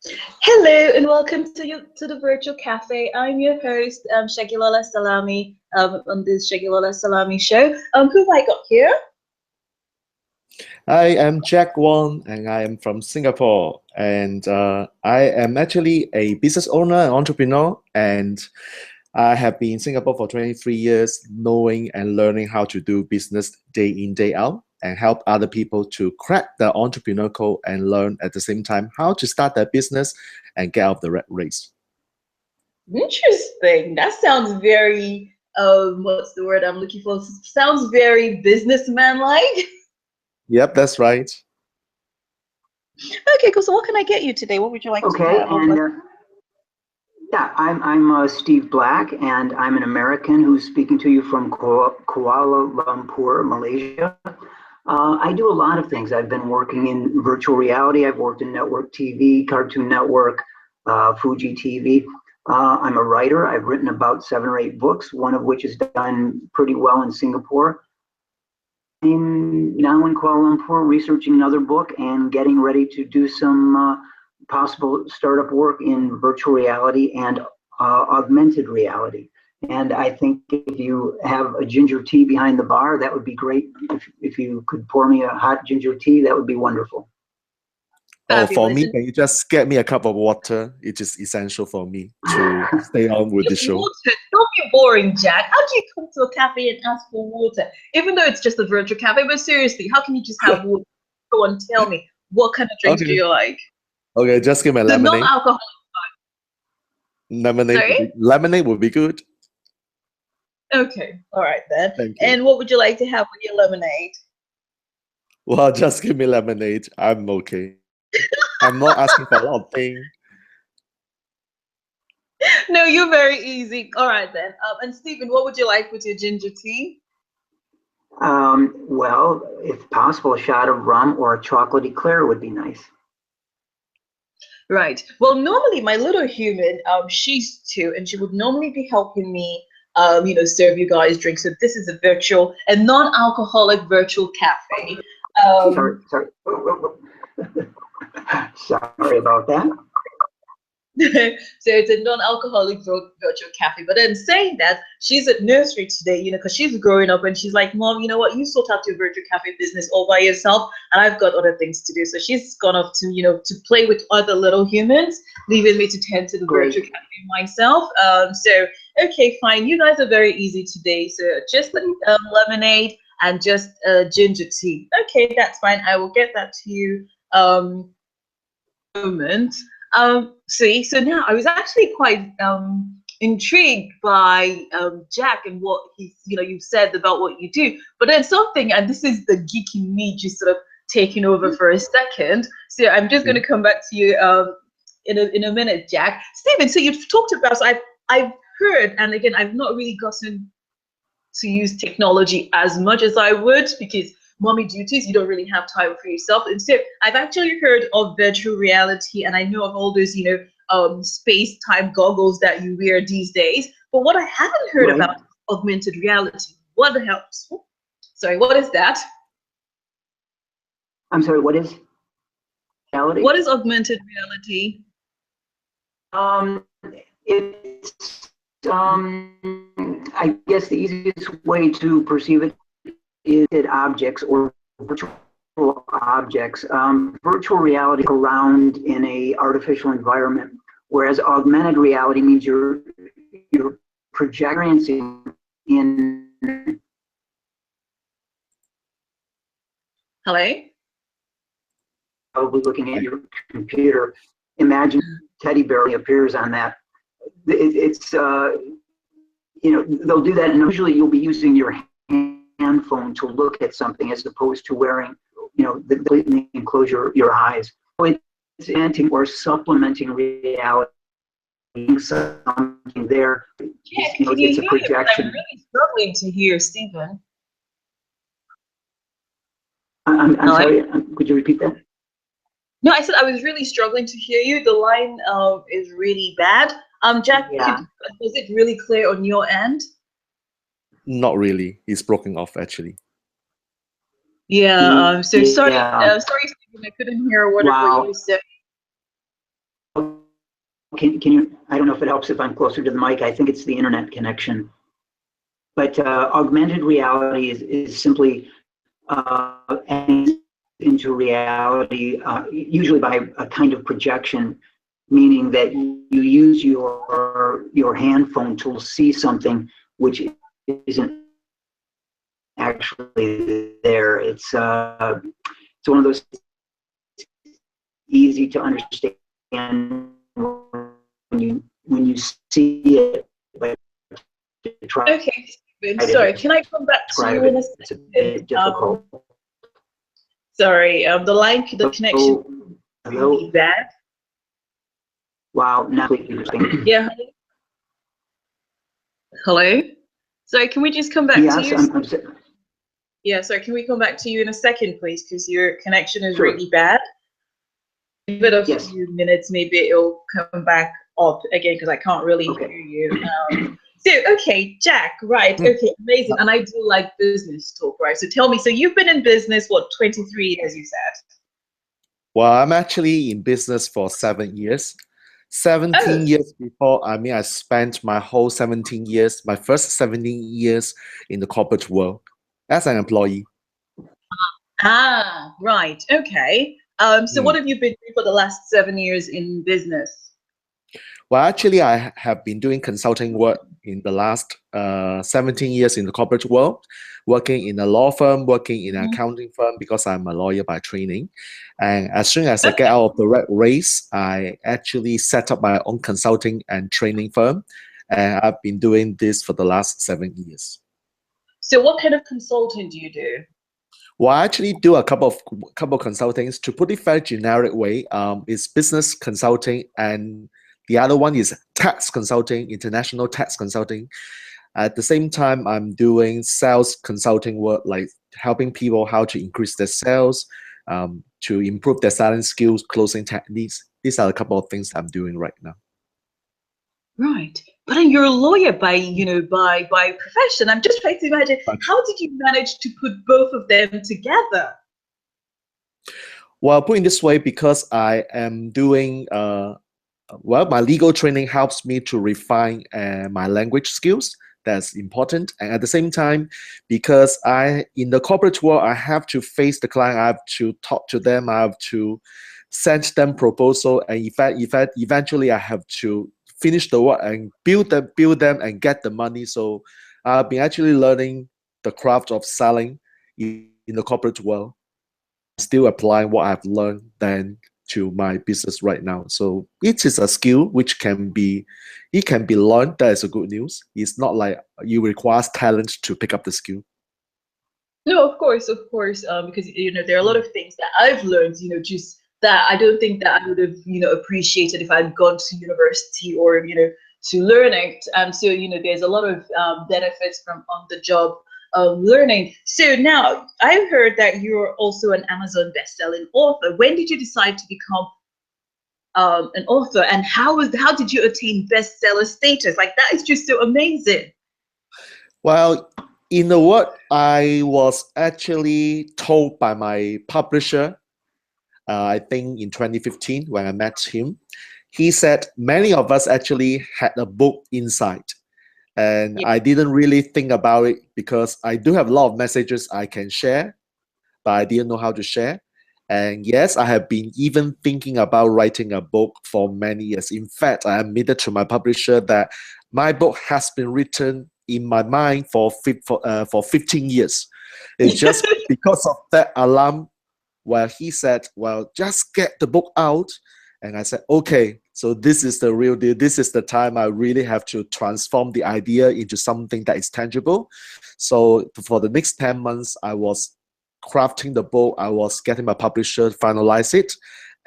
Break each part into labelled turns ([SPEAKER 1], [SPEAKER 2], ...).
[SPEAKER 1] Hello and welcome to the virtual cafe. I'm your host, Shagilola Salami, on this Shagilola Salami show. Who have I got here?
[SPEAKER 2] I am Jack Wong and I am from Singapore. And I am actually a business owner and entrepreneur. And I have been in Singapore for 23 years, knowing and learning how to do business day in, day out, and help other people to crack the entrepreneur code and learn at the same time how to start their business and get out of the rat race.
[SPEAKER 1] Interesting. That sounds very, what's the word I'm looking for? Sounds very businessman-like.
[SPEAKER 2] Yep, that's right.
[SPEAKER 1] Okay, cool. So what can I get you today? What would you like to
[SPEAKER 3] Okay,
[SPEAKER 1] have?
[SPEAKER 3] and yeah, I'm Steve Black, and I'm an American who's speaking to you from Kuala Lumpur, Malaysia. I do a lot of things. I've been working in virtual reality. I've worked in network TV, Cartoon Network, Fuji TV. I'm a writer. I've written about 7 or 8 books, one of which is done pretty well in Singapore. I'm now in Kuala Lumpur researching another book and getting ready to do some possible startup work in virtual reality and augmented reality. And I think if you have a ginger tea behind the bar, that would be great. If you could pour me a hot ginger tea, that would be wonderful.
[SPEAKER 2] Oh, for
[SPEAKER 1] Fabulous.
[SPEAKER 2] me, can you just get me a cup of water? It is essential for me to stay on with the show.
[SPEAKER 1] Water. Don't be boring, Jack. How do you come to a cafe and ask for water? Even though it's just a virtual cafe, but seriously, how can you just have water? Go on, tell me. What kind of drinks do
[SPEAKER 2] Okay.
[SPEAKER 1] you like?
[SPEAKER 2] Okay, just give me a
[SPEAKER 1] The
[SPEAKER 2] lemonade.
[SPEAKER 1] non-alcoholic. Sorry?
[SPEAKER 2] Lemonade would be good.
[SPEAKER 1] Okay, all right then.
[SPEAKER 2] Thank you.
[SPEAKER 1] And what would you like to have with your lemonade?
[SPEAKER 2] Well, just give me lemonade. I'm okay. I'm not asking for a lot of things.
[SPEAKER 1] No, you're very easy. All right then. And Stephen, what would you like with your ginger tea?
[SPEAKER 3] Well, if possible, a shot of rum or a chocolate eclair would be nice.
[SPEAKER 1] Right. Well, normally my little human, she's 2, and she would normally be helping me, serve you guys drinks. So this is a non-alcoholic virtual cafe.
[SPEAKER 3] Sorry. Sorry about that.
[SPEAKER 1] So it's a non-alcoholic virtual cafe. But then saying that, she's at nursery today, because she's growing up and she's like, Mom, you know what? You sort out your virtual cafe business all by yourself, and I've got other things to do. So she's gone off to, to play with other little humans, leaving me to tend to the virtual cafe myself. So okay, fine. You guys are very easy today. So just lemonade and just ginger tea. Okay, that's fine. I will get that to you. Moment. See, so now I was actually quite intrigued by Jack and what you've said about what you do. But then something, and this is the geeky me just sort of taking over for a second. So I'm just going to come back to you in a minute, Jack. Stephen, so you've talked about. So I've heard, and again, I've not really gotten to use technology as much as I would because mommy duties, you don't really have time for yourself. And so I've actually heard of virtual reality, and I know of all those, space-time goggles that you wear these days. But what I haven't heard about is augmented reality. What the hell? Sorry, what is that?
[SPEAKER 3] I'm sorry, what is reality?
[SPEAKER 1] What is augmented reality?
[SPEAKER 3] It's I guess the easiest way to perceive it is objects or virtual objects. Virtual reality around in a artificial environment, whereas augmented reality means you're projecting in.
[SPEAKER 1] Hello?
[SPEAKER 3] Probably looking at your computer. Imagine teddy bear appears on that. It's they'll do that, and usually you'll be using your hand phone to look at something as opposed to wearing, the enclosure your eyes. So it's augmenting or supplementing reality. Something there.
[SPEAKER 1] Yeah, can you
[SPEAKER 3] it's a
[SPEAKER 1] hear
[SPEAKER 3] projection.
[SPEAKER 1] I'm really struggling to hear Stephen.
[SPEAKER 3] I'm sorry. Could you repeat that?
[SPEAKER 1] No, I said I was really struggling to hear you. The line is really bad. Jack,
[SPEAKER 3] Yeah.
[SPEAKER 1] was it really clear on your end?
[SPEAKER 2] Not really. It's broken off actually.
[SPEAKER 1] Yeah. So sorry.
[SPEAKER 3] Yeah.
[SPEAKER 1] Sorry, Stephen. I couldn't hear what
[SPEAKER 3] Wow.
[SPEAKER 1] you were saying.
[SPEAKER 3] can you, I don't know if it helps if I'm closer to the mic. I think it's the internet connection. But augmented reality is simply into reality, usually by a kind of projection, meaning that you use your hand phone to see something which isn't actually there. It's one of those easy to understand when you see it, but to try
[SPEAKER 1] Okay, Stephen, sorry,
[SPEAKER 3] to
[SPEAKER 1] can I come back to
[SPEAKER 3] describe
[SPEAKER 1] you in a
[SPEAKER 3] it, it's a bit
[SPEAKER 1] second?
[SPEAKER 3] difficult.
[SPEAKER 1] Sorry, the connection
[SPEAKER 3] So,
[SPEAKER 1] is really
[SPEAKER 3] hello?
[SPEAKER 1] bad.
[SPEAKER 3] Wow, now interesting.
[SPEAKER 1] Yeah, hello? Sorry, can we just come back to
[SPEAKER 3] Yes,
[SPEAKER 1] you?
[SPEAKER 3] I'm
[SPEAKER 1] Yeah, sorry, can we come back to you in a second, please? Because your connection is
[SPEAKER 3] sure.
[SPEAKER 1] really bad. Give it a
[SPEAKER 3] Yes.
[SPEAKER 1] few minutes, maybe it'll come back up again because I can't really
[SPEAKER 3] Okay.
[SPEAKER 1] hear you. So, okay, Jack, right, okay, amazing. And I do like business talk, right? So tell me, so you've been in business, what, 23 years, you said?
[SPEAKER 2] Well, I'm actually in business for 7 years. 17
[SPEAKER 1] Oh,
[SPEAKER 2] years before, I mean, I spent my whole 17 years, my first 17 years in the corporate world as an employee.
[SPEAKER 1] right, okay. So what
[SPEAKER 2] Mm.
[SPEAKER 1] have you been doing for the last 7 years in business?
[SPEAKER 2] Well, actually, I have been doing consulting work in the last 17 years in the corporate world, working in a law firm, working in an
[SPEAKER 1] Mhm.
[SPEAKER 2] accounting firm because I'm a lawyer by training. And as soon as I get out of the rat race, I actually set up my own consulting and training firm. And I've been doing this for the last 7 years.
[SPEAKER 1] So what kind of consulting do you do?
[SPEAKER 2] Well, I actually do a couple of consultings. To put it very generic way, it's business consulting, and the other one is tax consulting, international tax consulting. At the same time, I'm doing sales consulting work, like helping people how to increase their sales, to improve their selling skills, closing techniques. These are a couple of things I'm doing right now.
[SPEAKER 1] Right. But then you're a lawyer by, by profession. I'm just trying to imagine,
[SPEAKER 2] But,
[SPEAKER 1] how did you manage to put both of them together?
[SPEAKER 2] well, putting this way, because I am doing well, my legal training helps me to refine my language skills. That's important. And at the same time, because in the corporate world, I have to face the client, I have to talk to them, I have to send them proposal, and eventually I have to finish the work and build them and get the money. So I've been actually learning the craft of selling in the corporate world, still applying what I've learned then to my business right now. So it is a skill which can be learned. That is a good news. It's not like you requires talent to pick up the skill.
[SPEAKER 1] No, of course, because there are a lot of things that I've learned, just that I don't think that I would have, appreciated if I'd gone to university or, to learn it. And so, there's a lot of benefits from on the job learning. So now I've heard that you're also an Amazon best-selling author. When did you decide to become an author, and how did you attain bestseller status? Like that is just so amazing.
[SPEAKER 2] Well, in the word, I was actually told by my publisher, I think in 2015 when I met him, he said many of us actually had a book inside. And
[SPEAKER 1] Yeah.
[SPEAKER 2] I didn't really think about it because I do have a lot of messages I can share, but I didn't know how to share. And yes, I have been even thinking about writing a book for many years. In fact, I admitted to my publisher that my book has been written in my mind for 15 years. It's just because of that alarm where he said, well, just get the book out. And I said, okay, so this is the real deal. This is the time I really have to transform the idea into something that is tangible. So for the next 10 months, I was crafting the book. I was getting my publisher to finalize it.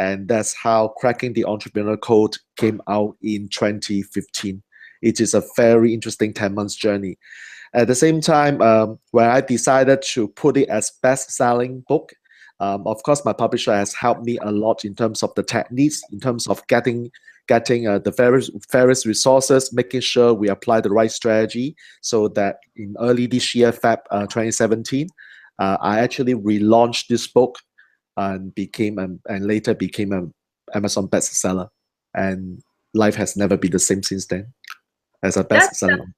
[SPEAKER 2] And that's how Cracking the Entrepreneur Code came out in 2015. It is a very interesting 10 months journey. At the same time, when I decided to put it as best-selling book, of course, my publisher has helped me a lot in terms of the techniques, in terms of getting the various resources, making sure we apply the right strategy, so that in early this year, Feb 2017, I actually relaunched this book and later became an Amazon bestseller. And life has never been the same since then as a
[SPEAKER 1] That's
[SPEAKER 2] best-selling author.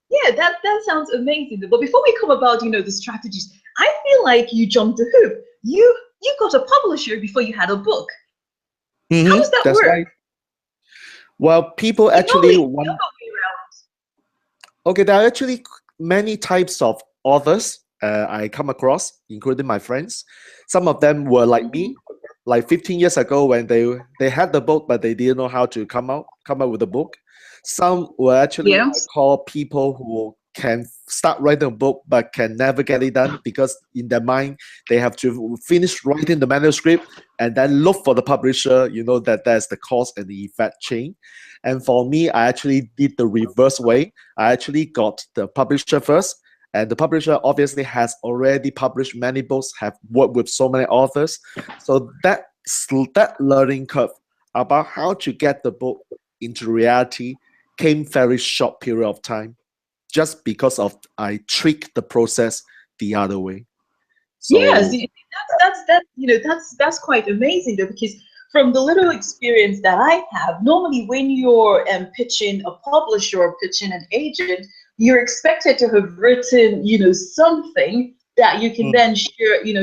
[SPEAKER 1] Yeah, that sounds amazing. But before we come about, the strategies, I feel like you jumped the hoop. You got a publisher before you had a book. How does that
[SPEAKER 2] That's
[SPEAKER 1] work?
[SPEAKER 2] right. Well, people
[SPEAKER 1] It normally
[SPEAKER 2] actually
[SPEAKER 1] is the
[SPEAKER 2] want.
[SPEAKER 1] other way around.
[SPEAKER 2] Okay, there are actually many types of authors I come across, including my friends. Some of them were like me, like 15 years ago when they had the book, but they didn't know how to come up with a book. Some were actually
[SPEAKER 1] Yeah.
[SPEAKER 2] I call people who can start writing a book but can never get it done because in their mind they have to finish writing the manuscript and then look for the publisher. You know that there's the cause and the effect chain. And for me, I actually did the reverse way. I actually got the publisher first, and the publisher obviously has already published many books, have worked with so many authors. So that learning curve about how to get the book into reality came very short period of time, just because of I tweaked the process the other way.
[SPEAKER 1] Yes,
[SPEAKER 2] So
[SPEAKER 1] that's quite amazing though, because from the little experience that I have, normally when you're pitching a publisher or pitching an agent, you're expected to have written, something that you can
[SPEAKER 2] mm,
[SPEAKER 1] then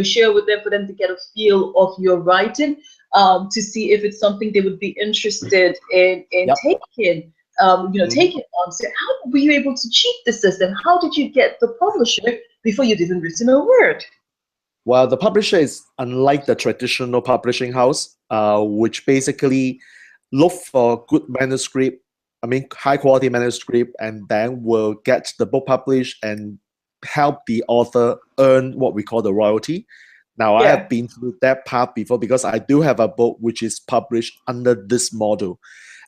[SPEAKER 1] share with them for them to get a feel of your writing, to see if it's something they would be interested in
[SPEAKER 2] yep. Mhm.
[SPEAKER 1] taking on. So how were you able to cheat the system? How did you get the publisher before you'd even written a word?
[SPEAKER 2] Well, the publisher is unlike the traditional publishing house, which basically look for good manuscript, I mean high quality manuscript, and then will get the book published and help the author earn what we call the royalty. Now, I
[SPEAKER 1] Yeah.
[SPEAKER 2] have been through that part before because I do have a book which is published under this model.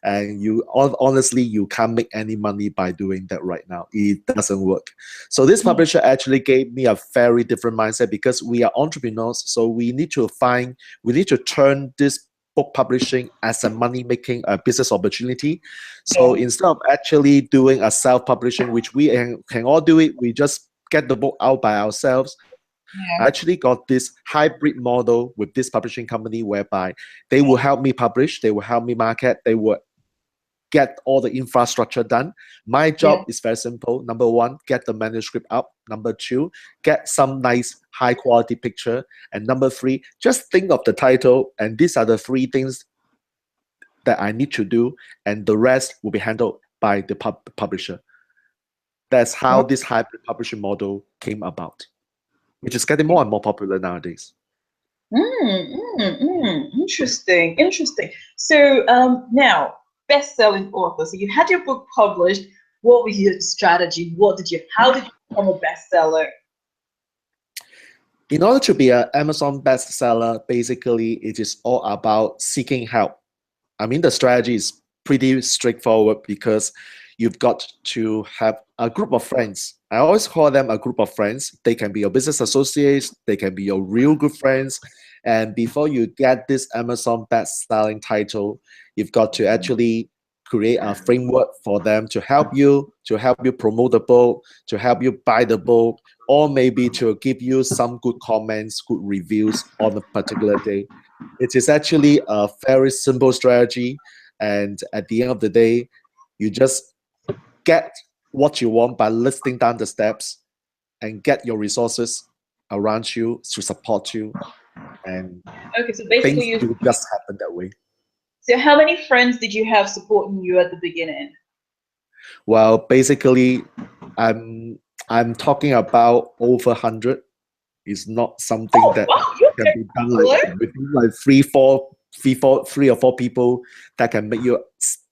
[SPEAKER 2] And honestly, you can't make any money by doing that right now. It doesn't work. So this publisher actually gave me a very different mindset because we are entrepreneurs. So we need to turn this book publishing as a money making business opportunity. So
[SPEAKER 1] Yeah.
[SPEAKER 2] instead of actually doing a self publishing, which we can all do it, we just get the book out by ourselves. I
[SPEAKER 1] Yeah.
[SPEAKER 2] actually got this hybrid model with this publishing company whereby they will help me publish, they will help me market, they will get all the infrastructure done. My job
[SPEAKER 1] Yeah.
[SPEAKER 2] is very simple. Number one, get the manuscript up. Number two, get some nice high quality picture. And number three, just think of the title. And these are the three things that I need to do. And the rest will be handled by the publisher. That's how this hybrid publishing model came about, which is getting more and more popular nowadays.
[SPEAKER 1] Interesting, interesting. So now, best-selling author. So you had your book published. What was your strategy? How did you become a bestseller?
[SPEAKER 2] In order to be an Amazon bestseller, basically it is all about seeking help. I mean, the strategy is pretty straightforward because you've got to have a group of friends. I always call them a group of friends. They can be your business associates, they can be your real good friends. And before you get this Amazon best-selling title, you've got to actually create a framework for them to help you promote the book, to help you buy the book, or maybe to give you some good comments, good reviews on a particular day. It is actually a very simple strategy. And at the end of the day, you just get what you want by listing down the steps and get your resources around you to support you. And
[SPEAKER 1] Okay, so basically
[SPEAKER 2] things will just happen that way.
[SPEAKER 1] so how many friends did you have supporting you at the beginning?
[SPEAKER 2] Well, basically, I'm I'm talking about over 100. It's not something
[SPEAKER 1] Oh,
[SPEAKER 2] that
[SPEAKER 1] wow, you're
[SPEAKER 2] can
[SPEAKER 1] very
[SPEAKER 2] be done like
[SPEAKER 1] popular.
[SPEAKER 2] within like three or four people that can make you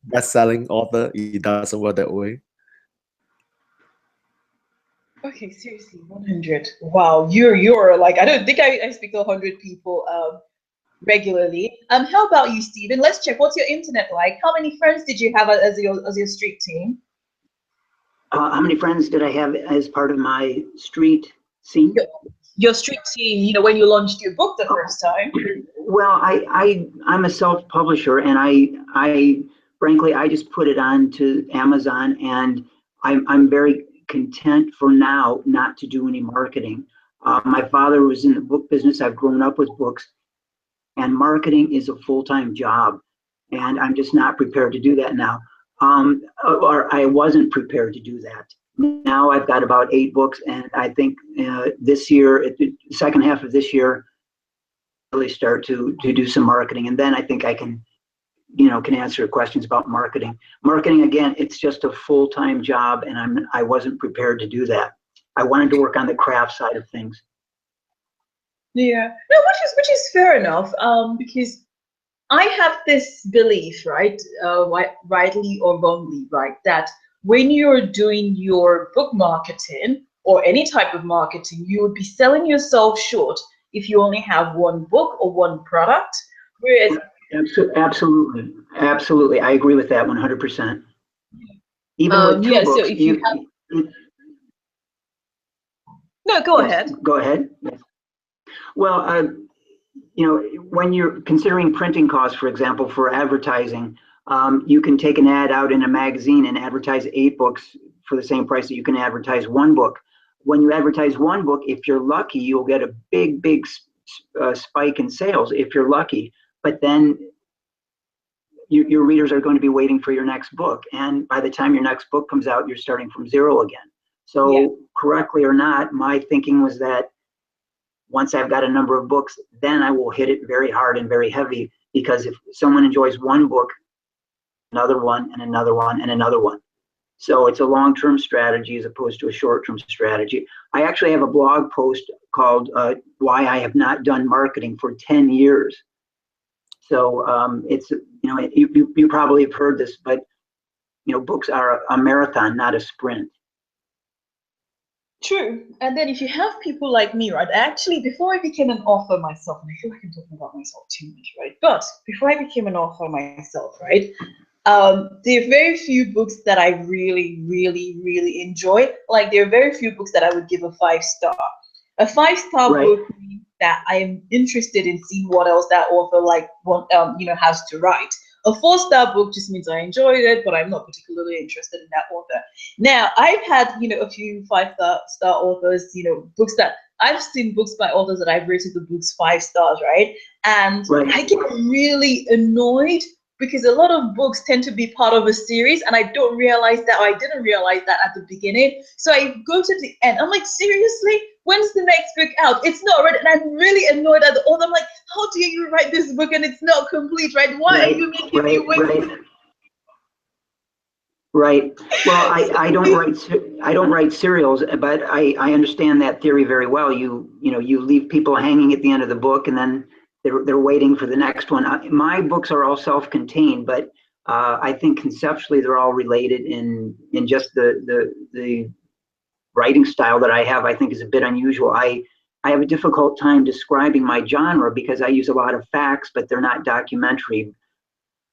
[SPEAKER 2] best-selling author. It doesn't work that way.
[SPEAKER 1] Okay, seriously, 100. Wow, you're like, I don't think I speak to 100 people regularly. How about you, Stephen? Let's check. What's your internet like? How many friends did you have as your street team?
[SPEAKER 3] How many friends did I have as part of my street scene?
[SPEAKER 1] Your street team, when you launched your book the first time.
[SPEAKER 3] Well, I'm a self-publisher, and I frankly I just put it on to Amazon, and I'm very content for now not to do any marketing. My father was in the book business. I've grown up with books, and marketing is a full-time job. and I'm just not prepared to do that now. Or I wasn't prepared to do that. Now I've got about 8 books, and I think this year, the second half of this year, really start to do some marketing, and then I think I can, can answer questions about marketing. Marketing, again, it's just a full-time job, and I wasn't prepared to do that. I wanted to work on the craft side of things.
[SPEAKER 1] Yeah, no, which is fair enough. Because I have this belief, right, rightly or wrongly, right, that when you're doing your book marketing or any type of marketing, you would be selling yourself short if you only have one book or one product. Whereas,
[SPEAKER 3] absolutely, I agree with that 100%. Even with 2 books,
[SPEAKER 1] so if you have, no, go ahead.
[SPEAKER 3] Go ahead. Yes. Well, when you're considering printing costs, for example, for advertising, you can take an ad out in a magazine and advertise 8 books for the same price that you can advertise 1 book. When you advertise 1 book, if you're lucky, you'll get a big spike in sales if you're lucky. But then your readers are going to be waiting for your next book. And by the time your next book comes out, you're starting from 0 again. So correctly or not, my thinking was that once I've got a number of books, then I will hit it very hard and very heavy, because if someone enjoys 1 book, another one and another one and another one. So it's a long-term strategy as opposed to a short-term strategy. I actually have a blog post called Why I Have Not Done Marketing for 10 Years. So it's, you probably have heard this, but books are a marathon, not a sprint.
[SPEAKER 1] True. And then if you have people like me, right? Actually, before I became an author myself, and I feel like I'm talking about myself too much, right? But before I became an author myself, right? There are very few books that I really enjoy. Like, there are very few books that I would give a 5-star. A 5-star book means that I'm interested in seeing what else that author has to write. A 4-star book just means I enjoyed it, but I'm not particularly interested in that author. Now, I've had, a few 5-star authors, books that I've seen books by authors that I've rated the books 5 stars, right? And I get really annoyed because a lot of books tend to be part of a series, and I don't realize that, or I didn't realize that at the beginning. So I go to the end. I'm like, seriously? When's the next book out? It's not ready. And I'm really annoyed at the author. I'm like, how dare you write this book and it's not complete, right? Why are you making me wait?
[SPEAKER 3] Right. Well, I don't write serials, but I understand that theory very well. You leave people hanging at the end of the book, and then they're waiting for the next one. My books are all self-contained, but I think conceptually they're all related in just the writing style that I have. I think is a bit unusual. I have a difficult time describing my genre because I use a lot of facts, but they're not documentary.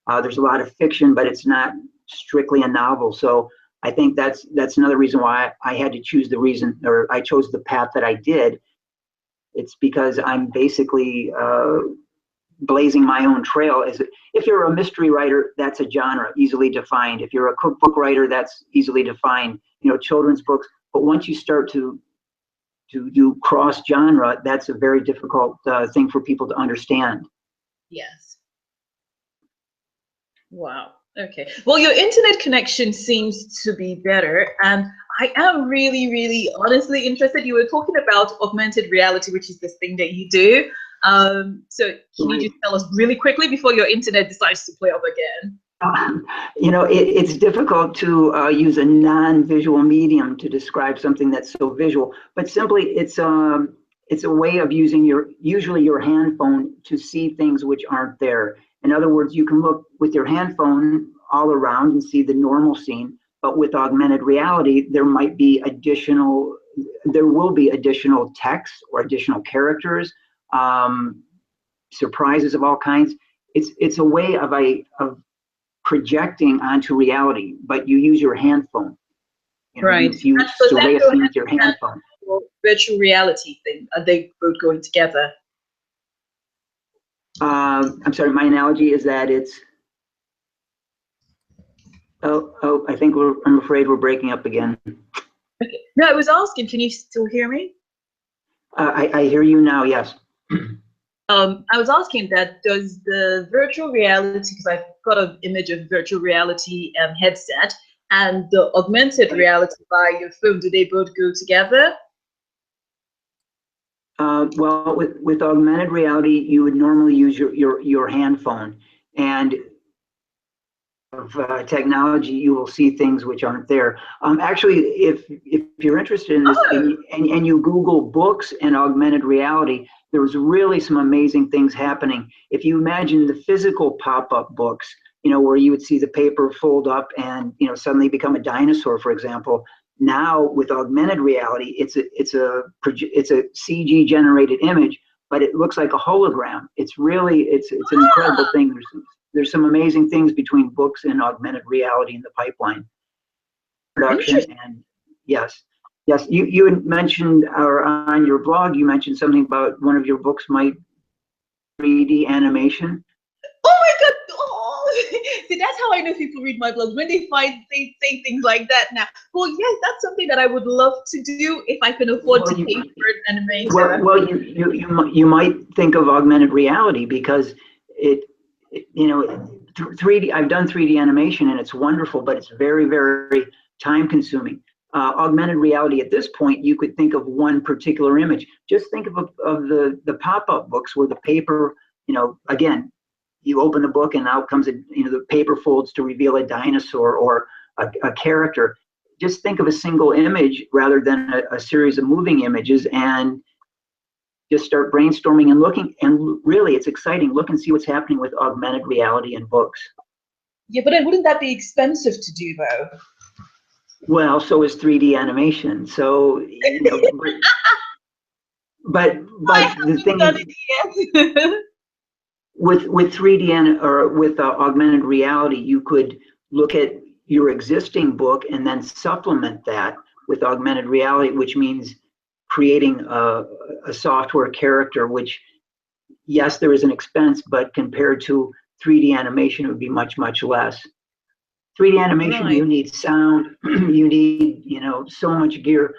[SPEAKER 3] There's a lot of fiction, but it's not strictly a novel. So I think that's another reason why I had to choose I chose the path that I did. It's because I'm basically blazing my own trail. If you're a mystery writer, that's a genre, easily defined. If you're a cookbook writer, that's easily defined. Children's books. But once you start to do cross genre, that's a very difficult thing for people to understand.
[SPEAKER 1] Yes. Wow. Okay. Well, your internet connection seems to be better, and I am really honestly interested. You were talking about augmented reality, which is this thing that you do. So can you just tell us really quickly before your internet decides to play up again?
[SPEAKER 3] It's difficult to use a non-visual medium to describe something that's so visual, but simply it's a way of using usually your hand phone to see things which aren't there. In other words, you can look with your hand phone all around and see the normal scene, but with augmented reality, there will be additional text or additional characters, surprises of all kinds. It's a way of projecting onto reality, but you use your hand phone.
[SPEAKER 1] Right.
[SPEAKER 3] You survey a scene with your hand phone.
[SPEAKER 1] Virtual reality thing, are they both going together?
[SPEAKER 3] I'm sorry, my analogy is that it's I'm afraid we're breaking up again.
[SPEAKER 1] Okay. No, I was asking, can you still hear me?
[SPEAKER 3] I hear you now, yes.
[SPEAKER 1] I was asking that, does the virtual reality, because I've got an image of virtual reality headset, and the augmented reality by your phone, do they both go together?
[SPEAKER 3] Well, with augmented reality, you would normally use your hand phone, and of technology, you will see things which aren't there. Actually, if you're interested in this, and you Google books and augmented reality, there's really some amazing things happening. If you imagine the physical pop-up books, where you would see the paper fold up and suddenly become a dinosaur, for example. Now with augmented reality, it's a CG generated image, but it looks like a hologram. It's an incredible thing. There's some amazing things between books and augmented reality in the pipeline production. And yes, you had mentioned, or on your blog, you mentioned something about one of your books might 3D animation.
[SPEAKER 1] Oh my God! Oh, see, that's how I know people read my blogs, when they say things like that. Now, well, yes, that's something that I would love to do if I can afford to pay for an animator.
[SPEAKER 3] Well, you might think of augmented reality because it 3D. I've done 3D animation and it's wonderful, but it's very, very time consuming. Augmented reality at this point, you could think of one particular image. Just think of the pop-up books where the paper, again, you open the book and out comes the paper folds to reveal a dinosaur or a character. Just think of a single image rather than a series of moving images, and just start brainstorming and looking. And really, it's exciting. Look and see what's happening with augmented reality in books.
[SPEAKER 1] Yeah, but then wouldn't that be expensive to do, though?
[SPEAKER 3] Well, so is 3D animation. So, but the thing is, with 3D or with augmented reality, you could look at your existing book and then supplement that with augmented reality, which means creating a software character, which, yes, there is an expense, but compared to 3D animation, it would be much, much less. 3D animation, right. You need sound, you need, so much gear.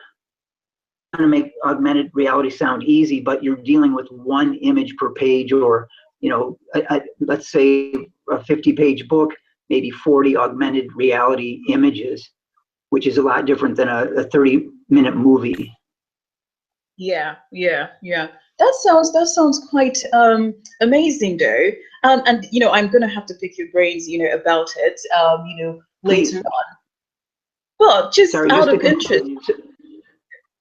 [SPEAKER 3] To make augmented reality sound easy, but you're dealing with one image per page, or let's say a 50-page book, maybe 40 augmented reality images, which is a lot different than a 30-minute movie.
[SPEAKER 1] Yeah. That sounds quite amazing, though. And I'm gonna have to pick your brains, about it, later on. But just out of interest.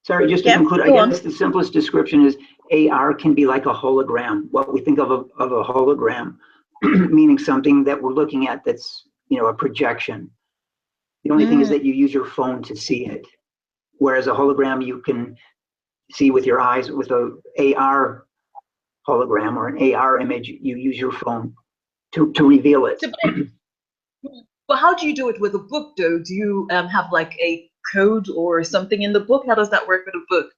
[SPEAKER 3] Sorry, just to conclude, I guess the simplest description is AR can be like a hologram. What we think of a hologram, meaning something that we're looking at that's, a projection. The only thing is that you use your phone to see it. Whereas a hologram you can see with your eyes. With a AR hologram or an AR image, you use your phone to reveal it.
[SPEAKER 1] But how do you do it with a book, though? Do you have like a code or something in the book? How does that work with a book?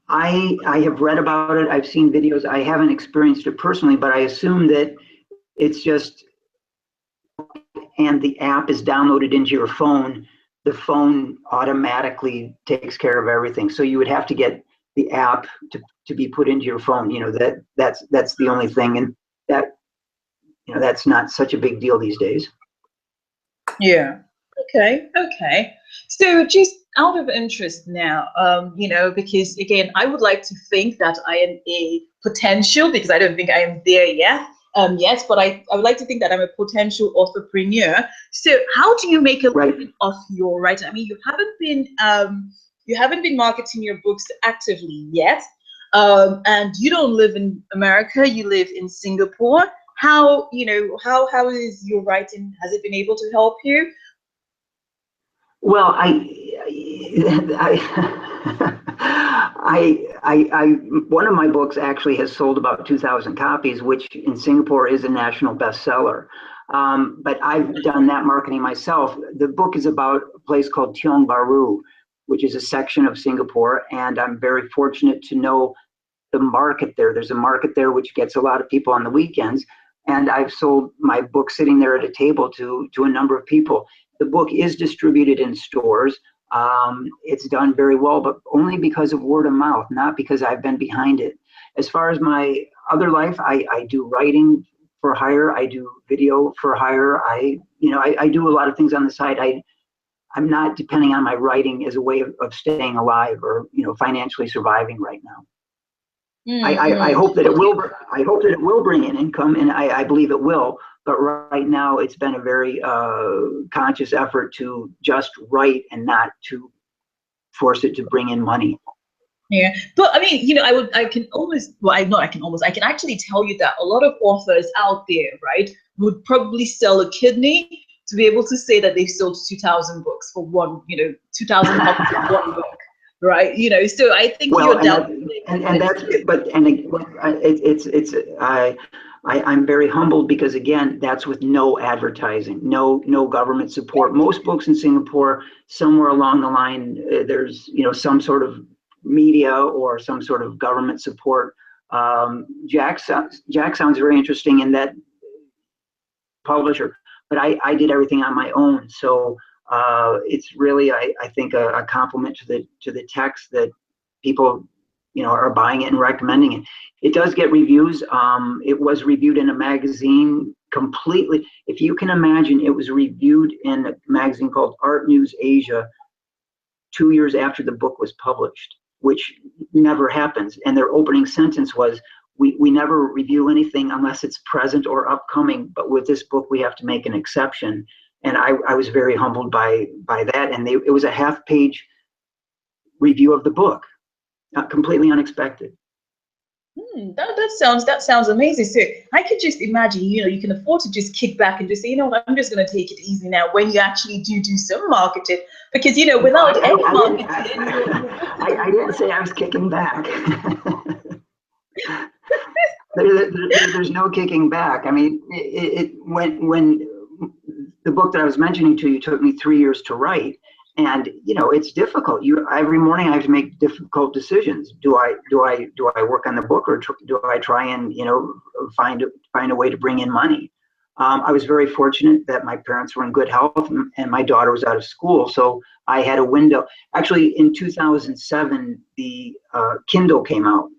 [SPEAKER 3] I have read about it. I've seen videos. I haven't experienced it personally, but I assume that it's just, and the app is downloaded into your phone. The phone automatically takes care of everything. So you would have to get the app to be put into your phone. That's the only thing, and that that's not such a big deal these days.
[SPEAKER 1] Yeah. Okay. So just out of interest now, because again, I would like to think that I am a potential, because I don't think I am there yet. Yes, but I would like to think that I'm a potential entrepreneur. So how do you make a living off your writing? I mean, you haven't been marketing your books actively yet, and you don't live in America. You live in Singapore. How is your writing? Has it been able to help you?
[SPEAKER 3] Well, one of my books actually has sold about 2,000 copies, which in Singapore is a national bestseller. But I've done that marketing myself. The book is about a place called Tiong Bahru, which is a section of Singapore, and I'm very fortunate to know the market there. There's a market there which gets a lot of people on the weekends, and I've sold my book sitting there at a table to a number of people. The book is distributed in stores. It's done very well, but only because of word of mouth, not because I've been behind it. As far as my other life, I do writing for hire. I do video for hire. I do a lot of things on the side. I'm not depending on my writing as a way of staying alive or, financially surviving right now. I hope that it will. I hope that it will bring in income, and I believe it will. But right now, it's been a very conscious effort to just write and not to force it to bring in money.
[SPEAKER 1] Yeah, but I mean, I can almost, well, I can actually tell you that a lot of authors out there, right, would probably sell a kidney to be able to say that they've sold 2,000 books for one, 2,000 copies of one book, right? So I think you're down.
[SPEAKER 3] I'm very humbled because, again, that's with no advertising, no government support. Most books in Singapore, somewhere along the line, there's some sort of media or some sort of government support. Jack sounds very interesting in that publisher, but I did everything on my own. So it's really, I think, a compliment to the text that people are buying it and recommending it. It does get reviews. It was reviewed in a magazine completely. If you can imagine, it was reviewed in a magazine called Art News Asia 2 years after the book was published, which never happens. And their opening sentence was, we never review anything unless it's present or upcoming, but with this book, we have to make an exception. And I was very humbled by that. And it was a half-page review of the book, completely unexpected.
[SPEAKER 1] That sounds amazing. So I could just imagine, you can afford to just kick back and just say, I'm just going to take it easy now when you actually do some marketing, because without any marketing,
[SPEAKER 3] I didn't say I was kicking back. There's no kicking back. I mean, when the book that I was mentioning to you took me 3 years to write. And it's difficult. Every morning I have to make difficult decisions. Do I work on the book, or do I try and find a way to bring in money? I was very fortunate that my parents were in good health, and my daughter was out of school, so I had a window. Actually, in 2007, the Kindle came out,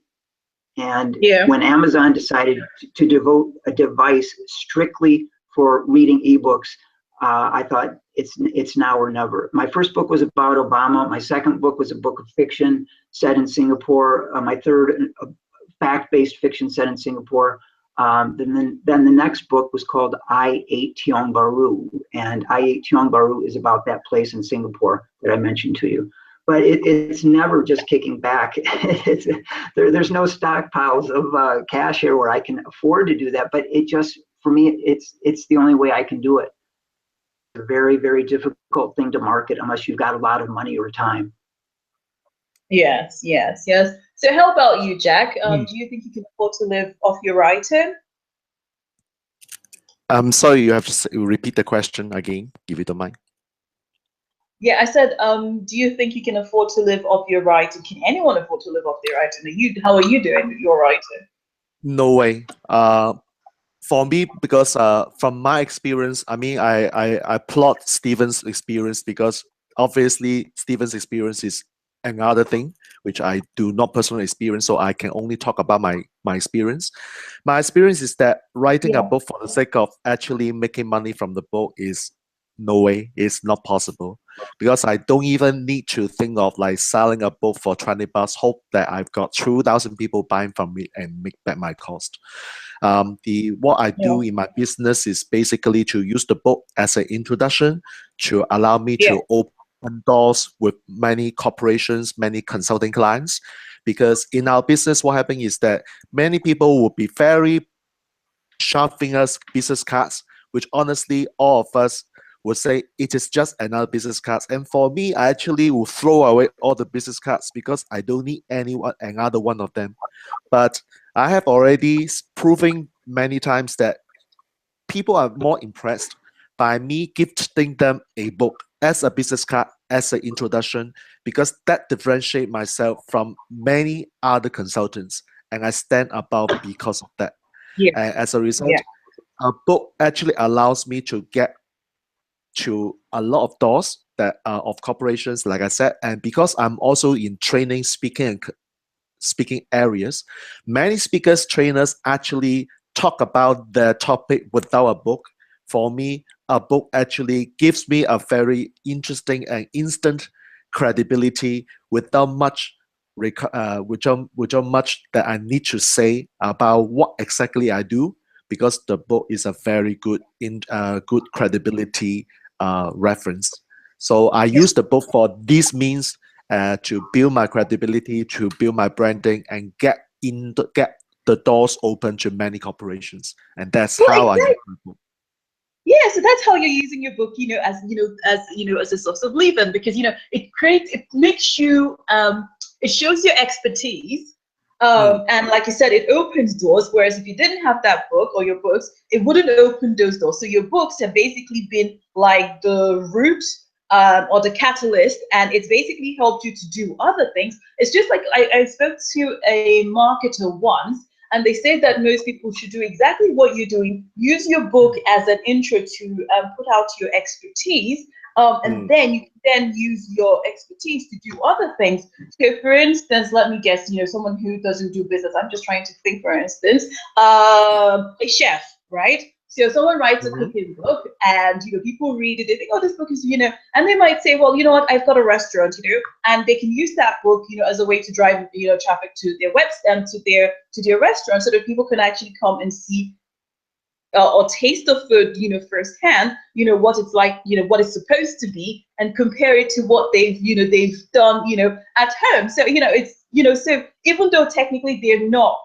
[SPEAKER 3] and when Amazon decided to devote a device strictly for reading ebooks, I thought it's now or never. My first book was about Obama. My second book was a book of fiction set in Singapore. My third, fact-based fiction set in Singapore. Then the next book was called I Ate Tiong Bahru, and I Ate Tiong Bahru is about that place in Singapore that I mentioned to you. But it's never just kicking back. There's no stockpiles of cash here where I can afford to do that. But for me, it's the only way I can do it. A very, very difficult thing to market unless you've got a lot of money or time.
[SPEAKER 1] Yes. So how about you, Jack? Do you think you can afford to live off your writing?
[SPEAKER 2] I'm sorry, you have to repeat the question again, if you don't mind.
[SPEAKER 1] Yeah, I said, do you think you can afford to live off your writing? Can anyone afford to live off their writing? How are you doing with your writing?
[SPEAKER 2] No way. For me, because from my experience, I mean, I applaud Stephen's experience, because obviously Stephen's experience is another thing which I do not personally experience, so I can only talk about my experience. My experience is that writing a book for the sake of actually making money from the book is no way, it's not possible, because I don't even need to think of like selling a book for 20 bucks, hope that I've got 2,000 people buying from me and make back my cost. What I do in my business is basically to use the book as an introduction to allow me to open doors with many corporations, many consulting clients. Because in our business, what happens is that many people will be very sharp fingers business cards, which honestly all of us would say it is just another business cards. And for me, I actually will throw away all the business cards because I don't need another one of them. But I have already proven many times that people are more impressed by me gifting them a book as a business card, as an introduction, because that differentiates myself from many other consultants, and I stand above because of that. And as a result, a book actually allows me to get to a lot of doors that of corporations, like I said, and because I'm also in training, speaking, and speaking areas. Many speakers, trainers actually talk about their topic without a book. For me, a book actually gives me a very interesting and instant credibility without much without much that I need to say about what exactly I do, because the book is a very good credibility reference. So I use the book for these means, to build my credibility, to build my branding, and get the doors open to many corporations. And that's
[SPEAKER 1] Well,
[SPEAKER 2] how I use
[SPEAKER 1] exactly.
[SPEAKER 2] my book.
[SPEAKER 1] Yeah, so that's how you're using your book, as a source of leaven, because it makes you, it shows your expertise,
[SPEAKER 2] Mm,
[SPEAKER 1] and like you said, it opens doors. Whereas if you didn't have that book or your books, it wouldn't open those doors. So your books have basically been like the root, or the catalyst, and it's basically helped you to do other things. It's just like I spoke to a marketer once, and they say that most people should do exactly what you're doing. Use your book as an intro to put out your expertise, and
[SPEAKER 2] mm,
[SPEAKER 1] then you can then use your expertise to do other things. So, for instance, let me guess, someone who doesn't do business. I'm just trying to think. For instance, a chef, right? So someone writes a
[SPEAKER 2] mhm,
[SPEAKER 1] cooking book, and people read it. They think, oh, this book is, and they might say, well, you know what? I've got a restaurant, and they can use that book, as a way to drive, traffic to their website, to their restaurant, so that people can actually come and see, or taste the food, firsthand, what it's like, what it's supposed to be, and compare it to what they've done, at home. So, so even though technically they're not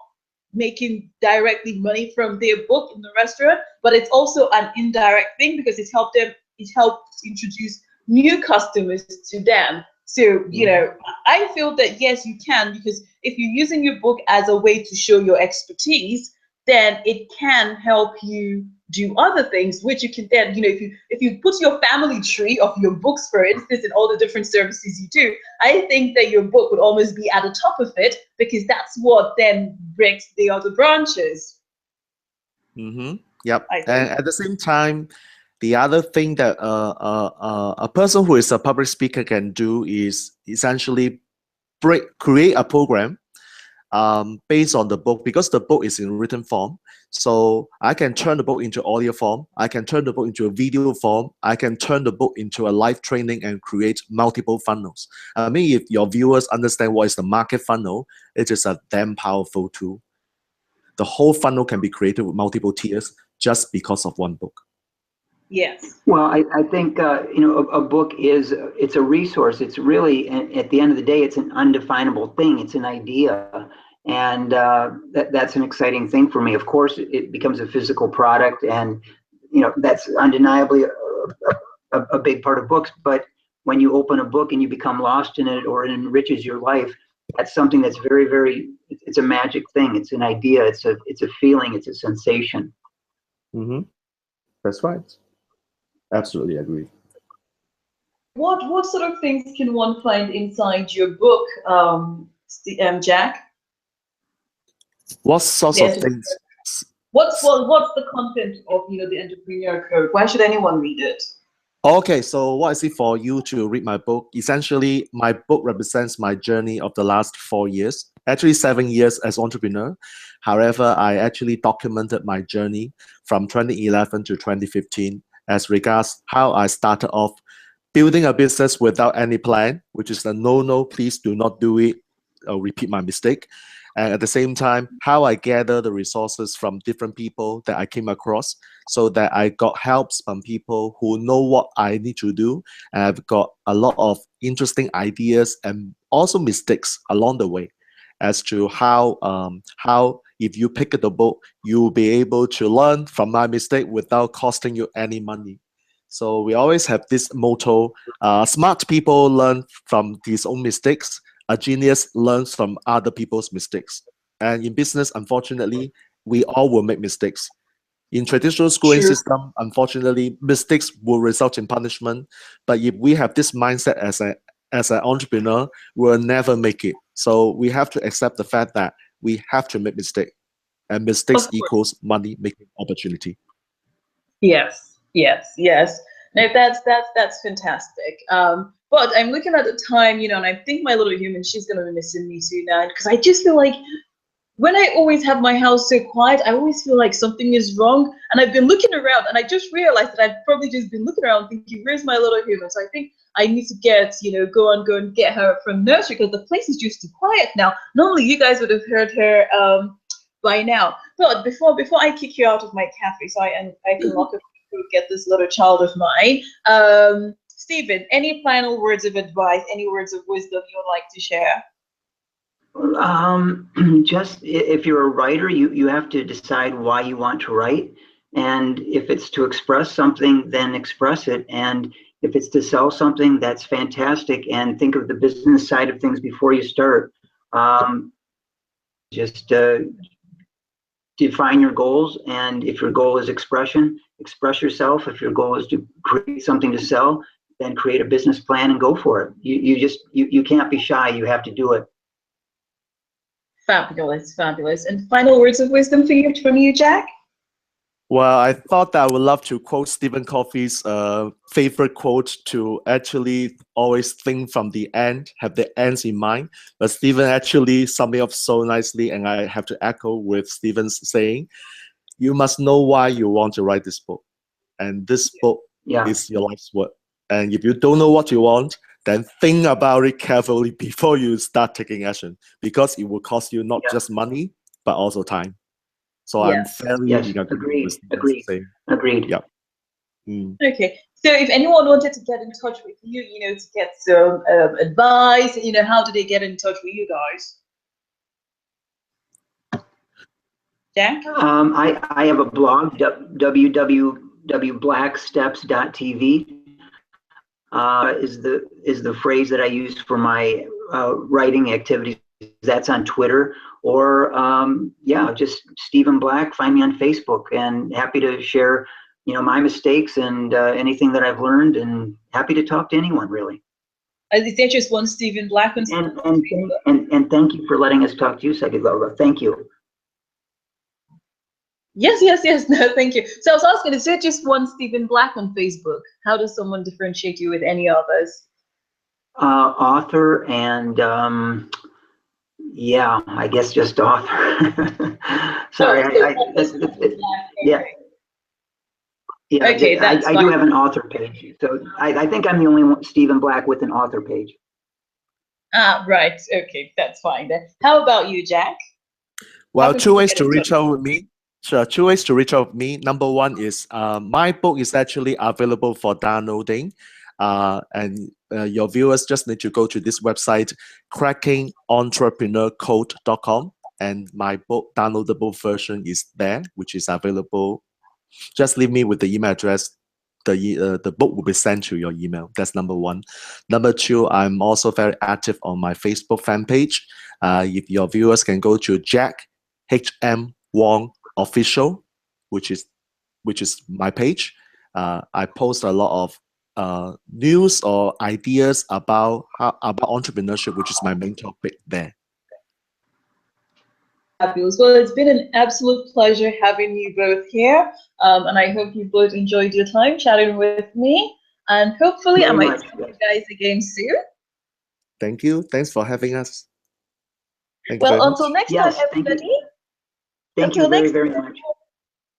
[SPEAKER 1] making directly money from their book in the restaurant, but it's also an indirect thing, because it helps introduce new customers to them. So,
[SPEAKER 2] mhm.
[SPEAKER 1] I feel that yes, you can, because if you're using your book as a way to show your expertise, then it can help you do other things, which you can then, if you put your family tree of your books, for instance, and all the different services you do, I think that your book would almost be at the top of it, because that's what then breaks the other branches,
[SPEAKER 2] Yep.
[SPEAKER 1] I
[SPEAKER 2] And
[SPEAKER 1] think.
[SPEAKER 2] at the same time, the other thing that a person who is a public speaker can do is essentially create a program based on the book, because the book is in written form. So I can turn the book into audio form. I can turn the book into a video form. I can turn the book into a live training and create multiple funnels. I mean, if your viewers understand what is the market funnel, it is a damn powerful tool. The whole funnel can be created with multiple tiers just because of one book.
[SPEAKER 1] Yes.
[SPEAKER 3] Well, I think a book it's a resource. It's really, at the end of the day, it's an undefinable thing. It's an idea, and that's an exciting thing for me. Of course, it becomes a physical product, and that's undeniably a big part of books. But when you open a book and you become lost in it, or it enriches your life, that's something that's very, very. It's a magic thing. It's an idea. It's a feeling. It's a sensation.
[SPEAKER 2] Mm-hmm. That's right. Absolutely agree.
[SPEAKER 1] What sort of things can one find inside your book, Jack?
[SPEAKER 2] What sorts
[SPEAKER 1] The
[SPEAKER 2] of
[SPEAKER 1] enter-
[SPEAKER 2] things?
[SPEAKER 1] what's the content of the Entrepreneur Code? Why should anyone read it?
[SPEAKER 2] Okay, so what is it for you to read my book? Essentially, my book represents my journey of the last 4 years, actually 7 years as entrepreneur. However, I actually documented my journey from 2011 to 2015 as regards how I started off building a business without any plan, which is a no, please do not do it. I'll repeat my mistake. And at the same time, how I gather the resources from different people that I came across, so that I got helps from people who know what I need to do. And I've got a lot of interesting ideas and also mistakes along the way as to how if you pick up the book, you'll be able to learn from my mistake without costing you any money. So we always have this motto: smart people learn from his own mistakes. A genius learns from other people's mistakes. And in business, unfortunately, we all will make mistakes. In traditional schooling
[SPEAKER 1] True.
[SPEAKER 2] system, unfortunately, mistakes will result in punishment. But if we have this mindset as an entrepreneur, we'll never make it. So we have to accept the fact that we have to make mistakes, and mistakes
[SPEAKER 1] Of course.
[SPEAKER 2] equals money making opportunity.
[SPEAKER 1] Yes, yes, yes. No, that's fantastic. But I'm looking at the time, you know, and I think my little human, she's gonna be missing me soon now, because I just feel like when I always have my house so quiet, I always feel like something is wrong. And I've been looking around, and I just realized that I've probably just been looking around thinking, where's my little human? So I think I need to get, you know, go and get her from nursery, because the place is just too quiet now. Normally, you guys would have heard her by now. But before I kick you out of my cafe, so I can lock up and get this little child of mine. Stephen, any final words of advice, any words of wisdom you would like to share?
[SPEAKER 3] Just if you're a writer, you have to decide why you want to write. And if it's to express something, then express it. And if it's to sell something, that's fantastic. And think of the business side of things before you start. Just define your goals. And if your goal is expression, express yourself. If your goal is to create something to sell, then create a business plan and go for it. You can't be shy. You have to do it.
[SPEAKER 1] Fabulous, fabulous. And final words of wisdom from you, Jack?
[SPEAKER 2] Well, I thought that I would love to quote Stephen Covey's favorite quote, to actually always think from the end, have the ends in mind. But Stephen actually summed it up so nicely, and I have to echo with Stephen's saying, you must know why you want to write this book. And this book is your life's work. And if you don't know what you want, then think about it carefully before you start taking action, because it will cost you not just money, but also time. So I'm very
[SPEAKER 3] agreed.
[SPEAKER 2] Yeah.
[SPEAKER 1] Okay. So if anyone wanted to get in touch with you, you know, to get some advice, you know, how do they get in touch with you guys? Jack?
[SPEAKER 3] I have a blog, www.blacksteps.tv. Is the phrase that I use for my writing activities. That's on Twitter, or just Stephen Black. Find me on Facebook, and happy to share, you know, my mistakes and anything that I've learned, and happy to talk to anyone really.
[SPEAKER 1] Is there just one Stephen Black?
[SPEAKER 3] And thank you for letting us talk to you, Sagilola. Thank you.
[SPEAKER 1] Yes. No, thank you. So I was asking, is there just one Stephen Black on Facebook? How does someone differentiate you with any others?
[SPEAKER 3] Author and I guess just author. Sorry,
[SPEAKER 1] Okay,
[SPEAKER 3] I do have an author page, so I think I'm the only one, Stephen Black, with an author page.
[SPEAKER 1] Right. Okay, that's fine then. How about you, Jack?
[SPEAKER 2] Well, two ways to reach out with me. Sure, two ways to reach out with me. Number one is my book is actually available for downloading. And your viewers just need to go to this website, crackingentrepreneur.com, and my book downloadable version is there, which is available. Just leave me with the email address. The book will be sent to your email. That's number one. Number two, I'm also very active on my Facebook fan page. If your viewers can go to Jack HM Wong Official, which is my page. I post a lot of news or ideas about entrepreneurship, which is my main topic there.
[SPEAKER 1] Fabulous. Well, it's been an absolute pleasure having you both here, and I hope you both enjoyed your time chatting with me. And hopefully, I might see you guys again soon.
[SPEAKER 2] Thank you. Thanks for having us.
[SPEAKER 1] Well, until next time, everybody.
[SPEAKER 3] Thank you very much.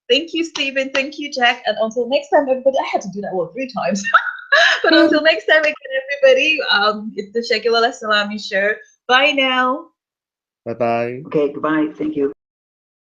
[SPEAKER 1] Thank you, Stephen. Thank you, Jack. And until next time, everybody. I had to do that 3 times. But until next time again, everybody, it's the Shagilola Salami Show. Bye now.
[SPEAKER 2] Bye-bye.
[SPEAKER 3] Okay, goodbye. Thank you.